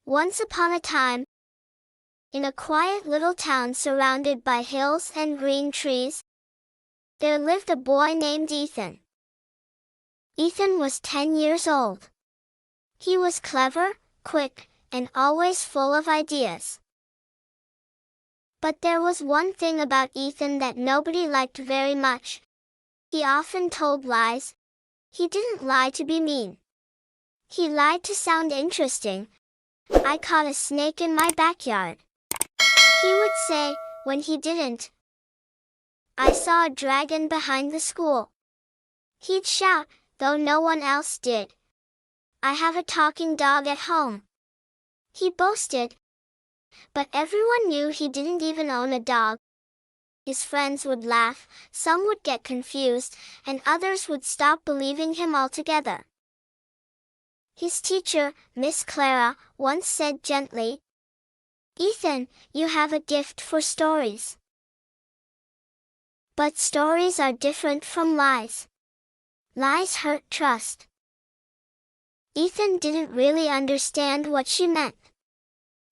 Once upon a time, in a quiet little town surrounded by hills and green trees, there lived a boy named Ethan. Ethan was 10 years old. He was clever, quick, and always full of ideas. But there was one thing about Ethan that nobody liked very much. He often told lies. He didn't lie to be mean. He lied to sound interesting. "I caught a snake in my backyard," he would say, when he didn't. "I saw a dragon behind the school," he'd shout, though no one else did. "I have a talking dog at home," he boasted. But everyone knew he didn't even own a dog. His friends would laugh, some would get confused, and others would stop believing him altogether. His teacher, Miss Clara, once said gently, "Ethan, you have a gift for stories. But stories are different from lies. Lies hurt trust." Ethan didn't really understand what she meant.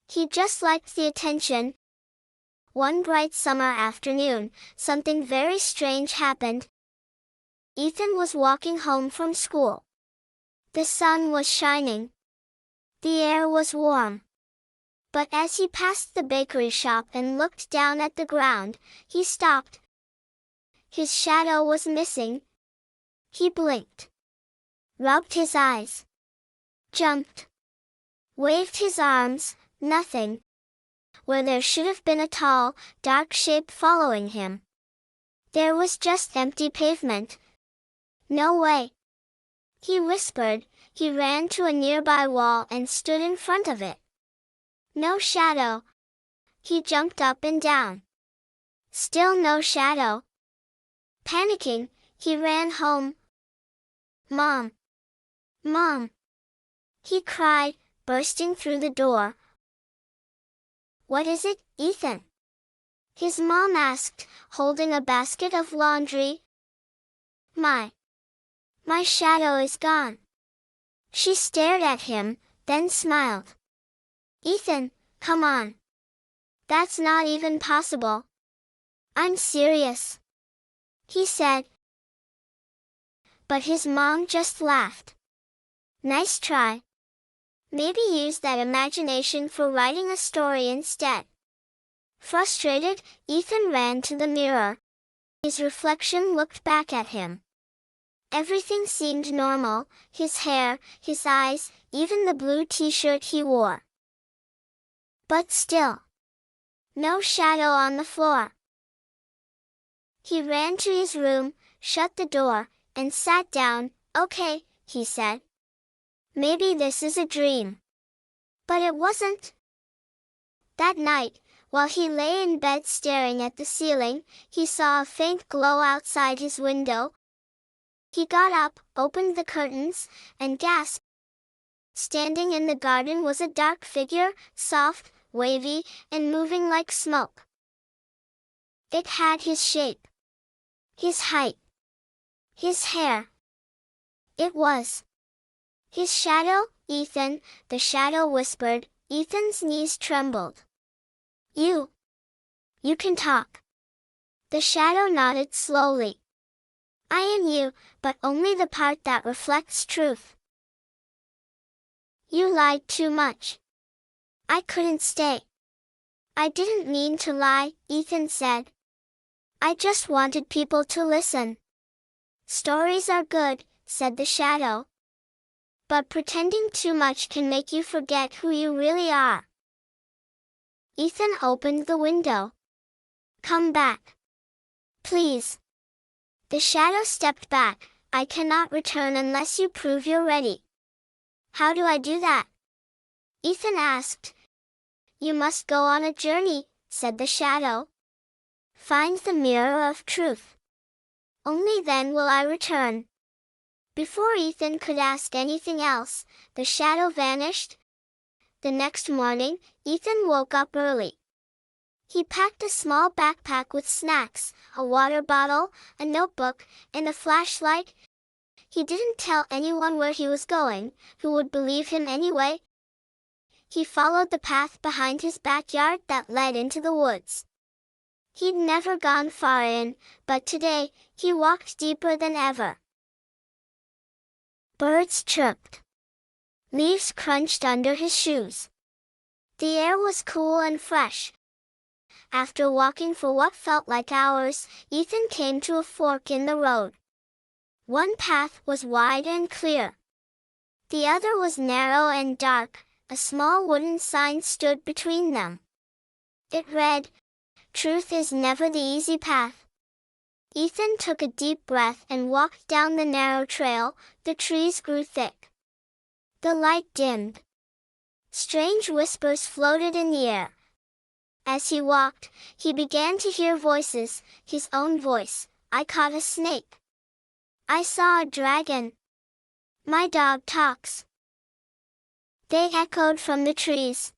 He just liked the attention. One bright summer afternoon, something very strange happened. Ethan was walking home from school. The sun was shining. The air was warm. But as he passed the bakery shop and looked down at the ground, he stopped. His shadow was missing. He blinked, rubbed his eyes, jumped, waved his arms, nothing. Where there should have been a tall, dark shape following him, there was just empty pavement. "No way," he whispered. He ran to a nearby wall and stood in front of it. No shadow. He jumped up and down. Still no shadow. Panicking, he ran home. "Mom! Mom!" he cried, bursting through the door. "What is it, Ethan?" his mom asked, holding a basket of laundry. My shadow is gone." She stared at him, then smiled. "Ethan, come on. That's not even possible." "I'm serious," he said. But his mom just laughed. "Nice try. Maybe use that imagination for writing a story instead." Frustrated, Ethan ran to the mirror. His reflection looked back at him. Everything seemed normal, his hair, his eyes, even the blue t-shirt he wore. But still, no shadow on the floor. He ran to his room, shut the door, and sat down. "Okay," he said. "Maybe this is a dream." But it wasn't. That night, while he lay in bed staring at the ceiling, he saw a faint glow outside his window. He got up, opened the curtains, and gasped. Standing in the garden was a dark figure, soft, wavy, and moving like smoke. It had his shape, his height, his hair. It was his shadow, Ethan, the shadow whispered. Ethan's knees trembled. You can talk." The shadow nodded slowly. "I am you, but only the part that reflects truth. You lied too much. I couldn't stay." "I didn't mean to lie," Ethan said. "I just wanted people to listen." "Stories are good," said the shadow. "But pretending too much can make you forget who you really are." Ethan opened the window. "Come back. Please." The shadow stepped back. "I cannot return unless you prove you're ready." "How do I do that?" Ethan asked. "You must go on a journey," said the shadow. "Find the mirror of truth. Only then will I return." Before Ethan could ask anything else, the shadow vanished. The next morning, Ethan woke up early. He packed a small backpack with snacks, a water bottle, a notebook, and a flashlight. He didn't tell anyone where he was going. Who would believe him anyway? he followed the path behind his backyard that led into the woods. He'd never gone far in, but today, he walked deeper than ever. Birds chirped. Leaves crunched under his shoes. The air was cool and fresh. After walking for what felt like hours, Ethan came to a fork in the road. One path was wide and clear. The other was narrow and dark. A small wooden sign stood between them. It read, "Truth is never the easy path." Ethan took a deep breath and walked down the narrow trail. The trees grew thick. The light dimmed. Strange whispers floated in the air. As he walked, he began to hear voices, his own voice. "I caught a snake. I saw a dragon. My dog talks." They echoed from the trees.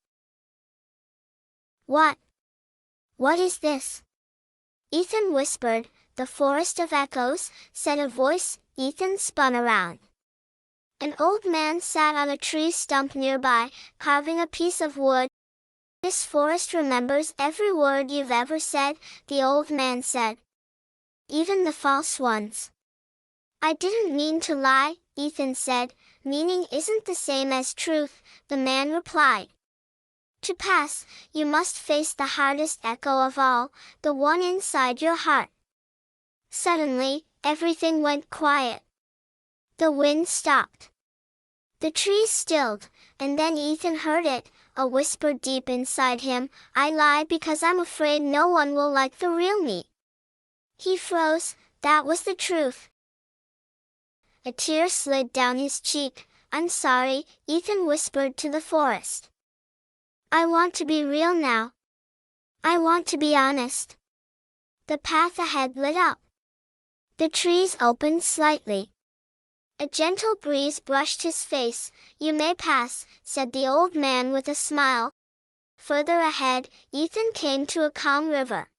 What is this?" Ethan whispered. "The forest of echoes," said a voice. Ethan spun around. An old man sat on a tree stump nearby, carving a piece of wood. "This forest remembers every word you've ever said," the old man said. "Even the false ones." "I didn't mean to lie," Ethan said. "Meaning isn't the same as truth," the man replied. "To pass, you must face the hardest echo of all, the one inside your heart." Suddenly, everything went quiet. The wind stopped. The trees stilled, and then Ethan heard it, a whisper deep inside him. "I lie because I'm afraid no one will like the real me." He froze. That was the truth. A tear slid down his cheek. "I'm sorry," Ethan whispered to the forest. "I want to be real now. I want to be honest." The path ahead lit up. The trees opened slightly. A gentle breeze brushed his face. "You may pass," said the old man with a smile. Further ahead, Ethan came to a calm river.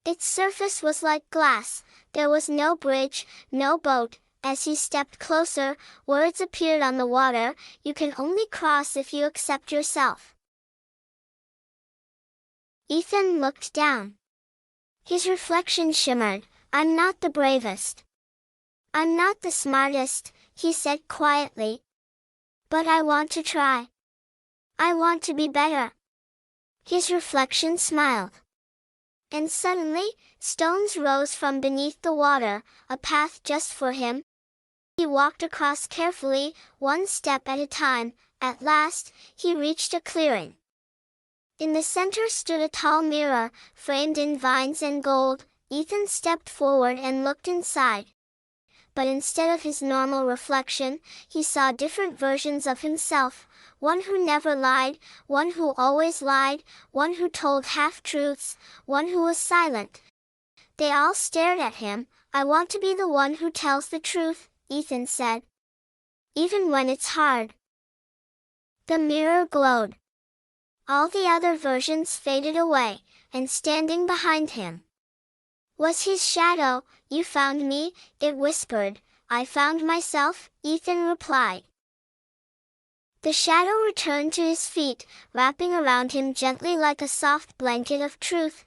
Its surface was like glass. There was no bridge, no boat. As he stepped closer, words appeared on the water. "You can only cross if you accept yourself." Ethan looked down. His reflection shimmered. "I'm not the bravest. I'm not the smartest," he said quietly. "But I want to try. I want to be better." His reflection smiled. And suddenly, stones rose from beneath the water, a path just for him. He walked across carefully, one step at a time. At last, he reached a clearing. In the center stood a tall mirror, framed in vines and gold. Ethan stepped forward and looked inside. But instead of his normal reflection, he saw different versions of himself. One who never lied, one who always lied, one who told half-truths, one who was silent. They all stared at him. "I want to be the one who tells the truth," Ethan said. "Even when it's hard." The mirror glowed. All the other versions faded away, and standing behind him was his shadow. "You found me," it whispered. "I found myself," Ethan replied. The shadow returned to his feet, wrapping around him gently like a soft blanket of truth.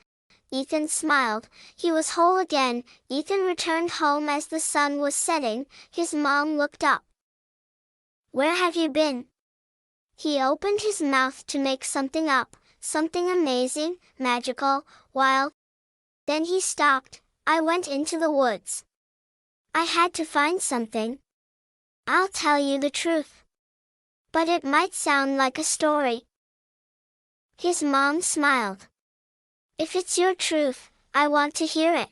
Ethan smiled. He was whole again. Ethan returned home as the sun was setting. His mom looked up. "Where have you been?" He opened his mouth to make something up, something amazing, magical, wild. Then he stopped. "I went into the woods. I had to find something. I'll tell you the truth. But it might sound like a story." His mom smiled. "If it's your truth, I want to hear it."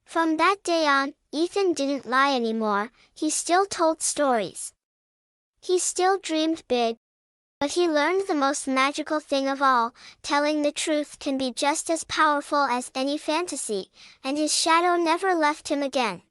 From that day on, Ethan didn't lie anymore. He still told stories. He still dreamed big. But he learned the most magical thing of all: telling the truth can be just as powerful as any fantasy, and his shadow never left him again.